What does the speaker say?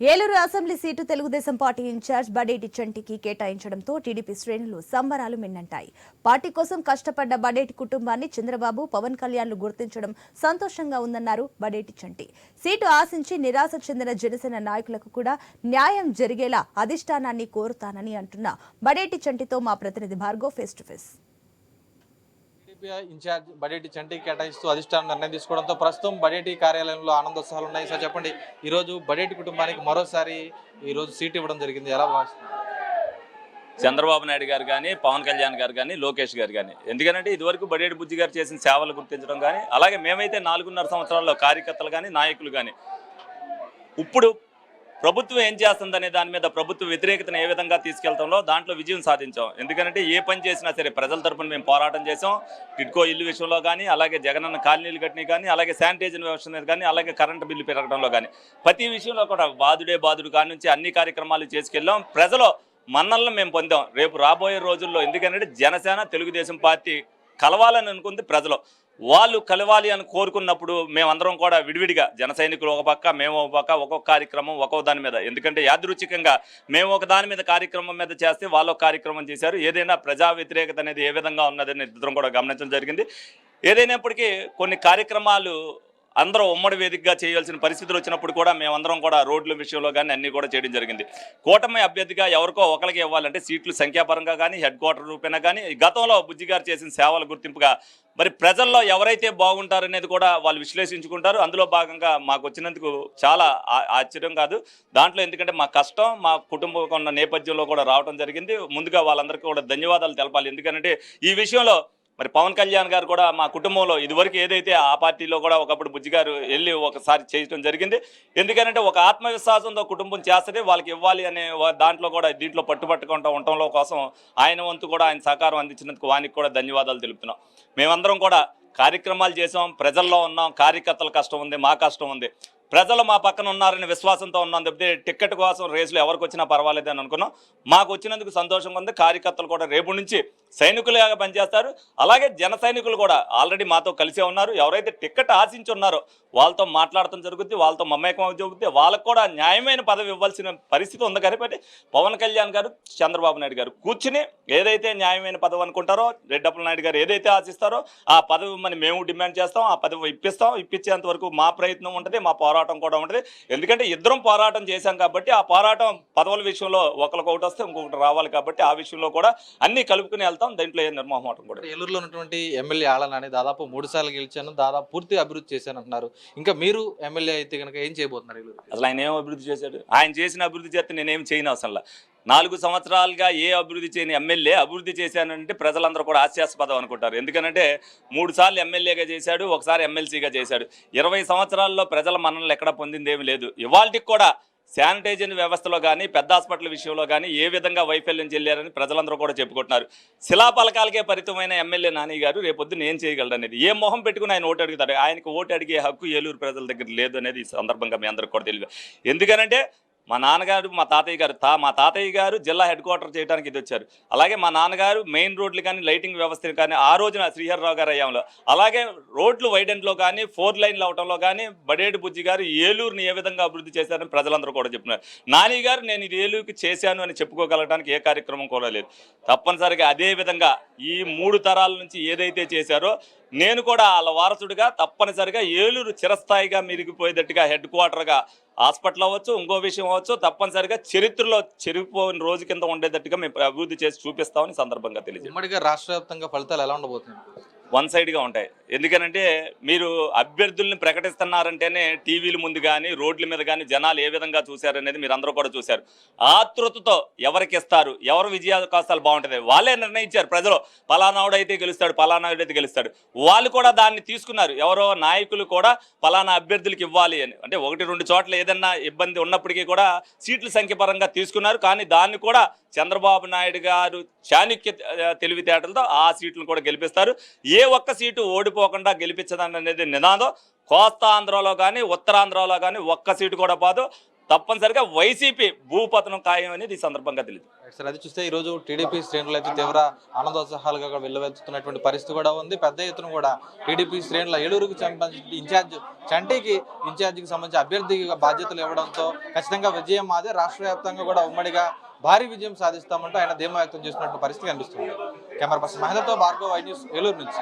Eluru assembly seat Telugu Desam party incharge Badeti చంటికి కేటాయించడంతో TDP శ్రేణులు సంబరాలు మిన్నంటాయి. పార్టీ కోసం కష్టపడ్డ బడేటి కుటుంబాన్ని చంద్రబాబు, పవన్ కళ్యాణ్లు గుర్తించడం సంతోషంగా ఉందన్నారు బడేటి చంటి. సీటు ఆశించి నిరాశ చెందిన జనసేన నాయకులకు కూడా న్యాయం జరిగేలా అధిష్టానాన్ని కోరుతానని అంటున్న బడేటి చంటితో మా ప్రతినిధి Bhargav face to face. Incharge Badeti చంటికి కేటాయిస్తూ అధిష్టానం నిర్ణయం తీసుకోవడంతో ప్రస్తుతం బడేటి కార్యాలయంలో ఆనందోత్సవాలు ఉన్నాయి. సార్ చెప్పండి, ఈరోజు బడేటి కుటుంబానికి మరోసారి ఈరోజు సీట్ ఇవ్వడం జరిగింది, ఎలా భావిస్తుంది? చంద్రబాబు నాయుడు గారు కానీ, పవన్ కళ్యాణ్ గారు కానీ, లోకేష్ గారు కానీ, ఎందుకంటే ఇదివరకు బడేటి బుజ్జి గారు చేసిన సేవలు గుర్తించడం కానీ, అలాగే మేమైతే 4.5 సంవత్సరాల్లో కార్యకర్తలు కానీ, నాయకులు కానీ, ఇప్పుడు ప్రభుత్వం ఏం చేస్తుందనే దాని మీద ప్రభుత్వ వ్యతిరేకతను ఏ విధంగా తీసుకెళ్తామో దాంట్లో విజయం సాధించాం. ఎందుకంటే ఏ పని చేసినా సరే ప్రజల తరపున మేము పోరాటం చేసాం. టిడ్కో ఇల్లు విషయంలో కానీ, అలాగే జగనన్న కాలనీలు కట్టినవి కానీ, అలాగే శానిటైజర్ వ్యవస్థ మీద కానీ, అలాగే కరెంటు బిల్లు పెరగడంలో కానీ, ప్రతి విషయంలో కూడా బాధుడు కాడి నుంచి అన్ని కార్యక్రమాలు చేసుకెళ్ళాం. ప్రజలు మన్నలను మేము పొందాం. రేపు రాబోయే రోజుల్లో ఎందుకంటే జనసేన తెలుగుదేశం పార్టీ కలవాలని అనుకుంది ప్రజలు. వాళ్ళు కలవాలి అని కోరుకున్నప్పుడు మేమందరం కూడా విడివిడిగా జన సైనికులు ఒక పక్క, మేము ఒక పక్క, ఒక్కొక్క కార్యక్రమం ఒక్కొక్క దాని మీద, ఎందుకంటే యాదృచ్ఛికంగా మేము ఒక దాని మీద కార్యక్రమం మీద చేస్తే వాళ్ళు ఒక కార్యక్రమం చేశారు. ఏదైనా ప్రజా వ్యతిరేకత అనేది ఏ విధంగా ఉన్నదని ఇద్దరం కూడా గమనించడం జరిగింది. ఏదైనప్పటికీ కొన్ని కార్యక్రమాలు అందరూ ఉమ్మడి వేదికగా చేయాల్సిన పరిస్థితులు వచ్చినప్పుడు కూడా మేమందరం కూడా రోడ్ల విషయంలో కానీ అన్నీ కూడా చేయడం జరిగింది. కూటమి అభ్యర్థిగా ఎవరికో ఒకరికి ఇవ్వాలంటే సీట్లు సంఖ్యాపరంగా కానీ, హెడ్ క్వార్టర్ రూపేనా కానీ, గతంలో బుజ్జి గారు చేసిన సేవల గుర్తింపుగా మరి ప్రజల్లో ఎవరైతే బాగుంటారనేది కూడా వాళ్ళు విశ్లేషించుకుంటారు. అందులో భాగంగా మాకు వచ్చినందుకు చాలా ఆశ్చర్యం కాదు దాంట్లో, ఎందుకంటే మా కష్టం, మా కుటుంబం ఉన్న నేపథ్యంలో కూడా రావడం జరిగింది. ముందుగా వాళ్ళందరికీ కూడా ధన్యవాదాలు తెలపాలి. ఎందుకంటే ఈ విషయంలో మరి పవన్ కళ్యాణ్ గారు కూడా మా కుటుంబంలో ఇదివరకు ఏదైతే ఆ పార్టీలో కూడా ఒకప్పుడు బుజ్జి గారు వెళ్ళి ఒకసారి చేయడం జరిగింది. ఎందుకంటే ఒక ఆత్మవిశ్వాసంతో కుటుంబం చేస్తే వాళ్ళకి ఇవ్వాలి అనే దాంట్లో కూడా దీంట్లో పట్టుబట్టుకుంటూ ఉండటంలో కోసం ఆయన వంతు కూడా ఆయన సహకారం అందించినందుకు వానికి కూడా ధన్యవాదాలు తెలుపుతున్నాం. మేమందరం కూడా కార్యక్రమాలు చేసాం, ప్రజల్లో ఉన్నాం, కార్యకర్తల కష్టం ఉంది, మా కష్టం ఉంది, ప్రజలు మా పక్కన ఉన్నారని విశ్వాసంతో ఉన్నాం తప్పితే టికెట్ కోసం రేసులు ఎవరికి వచ్చినా పర్వాలేదు అని అనుకున్నాం. మాకు వచ్చినందుకు సంతోషంగా ఉంది. కార్యకర్తలు కూడా రేపు నుంచి సైనికులుగా పనిచేస్తారు. అలాగే జన సైనికులు కూడా ఆల్రెడీ మాతో కలిసే ఉన్నారు. ఎవరైతే టికెట్ ఆశించి ఉన్నారో వాళ్ళతో మాట్లాడటం జరుగుద్ది, వాళ్ళతో మమేకం జరుగుద్ది. వాళ్ళకు కూడా న్యాయమైన పదవి ఇవ్వాల్సిన పరిస్థితి ఉంది. కాబట్టి పవన్ కళ్యాణ్ గారు, చంద్రబాబు నాయుడు గారు కూర్చుని ఏదైతే న్యాయమైన పదవి అనుకుంటారో, రెడ్డప్పల నాయుడు గారు ఏదైతే ఆశిస్తారో ఆ పదవి మరి మేము డిమాండ్ చేస్తాం, ఆ పదవి ఇప్పించేంత వరకు మా ప్రయత్నం ఉంటుంది, మా పోరాటం కూడా ఉంటుంది. ఎందుకంటే ఇద్దరం పోరాటం చేశాం కాబట్టి ఆ పోరాటం పదవుల విషయంలో ఒకరికి ఒకటి వస్తే ఇంకొకటి రావాలి కాబట్టి ఆ విషయంలో కూడా అన్ని కలుపుకుని వెళ్తాం. దీంట్లో ఏ నిర్మోహమాటం కూడా. ఏలూరులో ఉన్నటువంటి ఎమ్మెల్యే ఆళ్ళని దాదాపు 3 సార్లు గెలిచాను, దాదాపు పూర్తిగా అభివృద్ధి చేశాను అంటున్నారు. ఇంకా మీరు ఎమ్మెల్యే అయితే కనుక ఏం చేయబోతున్నారు ఏలూరు? అసలు ఆయన ఏం అభివృద్ధి చేశాడు? ఆయన చేసిన అభివృద్ధి చేస్తే నేనేం చేయను. అసలు 4 సంవత్సరాలుగా ఏ అభివృద్ధి చేయని ఎమ్మెల్యే అభివృద్ధి చేశానంటే ప్రజలందరూ కూడా హాస్యాస్పదం అనుకుంటారు. ఎందుకంటే 3 సార్లు ఎమ్మెల్యేగా చేశాడు, ఒకసారి ఎమ్మెల్సీగా చేశాడు. 20 సంవత్సరాల్లో ప్రజల మన్ననలు ఎక్కడ పొందింది ఏమి లేదు. ఇవాళకి కూడా శానిటైజర్ వ్యవస్థలో కానీ, పెద్ద హాస్పిటల్ విషయంలో కానీ ఏ విధంగా వైఫల్యం చెల్లారని ప్రజలందరూ కూడా చెప్పుకుంటున్నారు. శిలాపలకాలకే పరిమితమైన ఎమ్మెల్యే నాని గారు రేపొద్దున ఏం చేయగలడు అనేది, ఏ మొహం పెట్టుకుని ఆయన ఓటు అడుగుతారు? ఆయనకు ఓటు అడిగే హక్కు ఏలూరు ప్రజల దగ్గర లేదు అనేది ఈ సందర్భంగా మీ అందరికి కూడా తెలియదు. ఎందుకనంటే మా నాన్నగారు, మా తాతయ్య గారు మా తాతయ్య గారు జిల్లా హెడ్ క్వార్టర్ చేయడానికి ఇది వచ్చారు. అలాగే మా నాన్నగారు మెయిన్ రోడ్లు కానీ, లైటింగ్ వ్యవస్థలు కానీ ఆ రోజున శ్రీహర్రావు గారు అయ్యాంలో, అలాగే రోడ్లు వైడెంట్లో కానీ, 4 లైన్లు అవటంలో కానీ బడేటి బుజ్జి గారు ఏలూరుని ఏ విధంగా అభివృద్ధి చేశారని ప్రజలందరూ కూడా చెప్తున్నారు. నాని గారు నేను ఇది ఏలూరుకి చేశాను అని చెప్పుకోగలగడానికి ఏ కార్యక్రమం కూడా లేదు. తప్పనిసరిగా అదే విధంగా ఈ 3 తరాల నుంచి ఏదైతే చేశారో నేను కూడా వాళ్ళ వారసుడిగా తప్పనిసరిగా ఏలూరు చిరస్థాయిగా మిరిగిపోయేటట్టుగా హెడ్ క్వార్టర్గా హాస్పిటల్ అవ్వచ్చు, ఇంకో విషయం అవ్వచ్చు, తప్పనిసరిగా చరిత్రలో చెరిగిపోయిన రోజు కింద ఉండేటట్టుగా మేము అభివృద్ధి చేసి చూపిస్తామని సందర్భంగా తెలియదు. ఉమ్మడిగా రాష్ట్ర వ్యాప్తంగా ఫలితాలు ఎలా ఉండబోతున్నాయి? వన్ సైడ్గా ఉంటాయి. ఎందుకనంటే మీరు అభ్యర్థుల్ని ప్రకటిస్తున్నారంటేనే టీవీల ముందు కానీ, రోడ్ల మీద కానీ జనాలు ఏ విధంగా చూశారనేది మీరు అందరూ కూడా చూశారు. ఆతృతతో ఎవరికి ఇస్తారు, ఎవరు విజయావకాశాలు బాగుంటుంది వాళ్ళే నిర్ణయించారు. ప్రజలు పలానావుడైతే గెలుస్తాడు, పలానావుడైతే గెలుస్తాడు. వాళ్ళు కూడా దాన్ని తీసుకున్నారు. ఎవరో నాయకులు కూడా పలానా అభ్యర్థులకి ఇవ్వాలి అని, అంటే 1-2 చోట్ల ఏదన్నా ఇబ్బంది ఉన్నప్పటికీ కూడా సీట్ల సంఖ్య పరంగా తీసుకున్నారు. కానీ దాన్ని కూడా చంద్రబాబు నాయుడు గారు చాణక్య తెలివితేటలతో ఆ సీట్లను కూడా గెలిపిస్తారు. ఏ ఒక్క సీటు ఓడిపోకుండా గెలిపించదని అనేది నినాదం. కోస్తాంధ్రలో కానీ, ఉత్తరాంధ్రలో కానీ ఒక్క సీటు కూడా పోదు. తప్పనిసరిగా వైసీపీ భూపతనం ఖాయం అనేది ఈ సందర్భంగా తెలియదు. సార్, అది చూస్తే ఈరోజు టీడీపీ శ్రేణులు అయితే తీవ్ర ఆనందోత్సాహాలుగా వెల్లువెత్తుతున్నటువంటి పరిస్థితి కూడా ఉంది. పెద్ద ఎత్తున కూడా టీడీపీ శ్రేణుల ఏలూరుకు సంబంధించి ఇన్ఛార్జికి సంబంధించి అభ్యర్థిగా బాధ్యతలు ఇవ్వడంతో ఖచ్చితంగా విజయం మాదే, రాష్ట్ర వ్యాప్తంగా కూడా ఉమ్మడిగా భారీ విజయం సాధిస్తామంటూ ఆయన ధీమా వ్యక్తం చేస్తున్నటువంటి పరిస్థితి కనిపిస్తుంది. కెమెరా పర్సన్ మహిళతో భార్గవ్, ఐ న్యూస్, ఏలూరు నుంచి.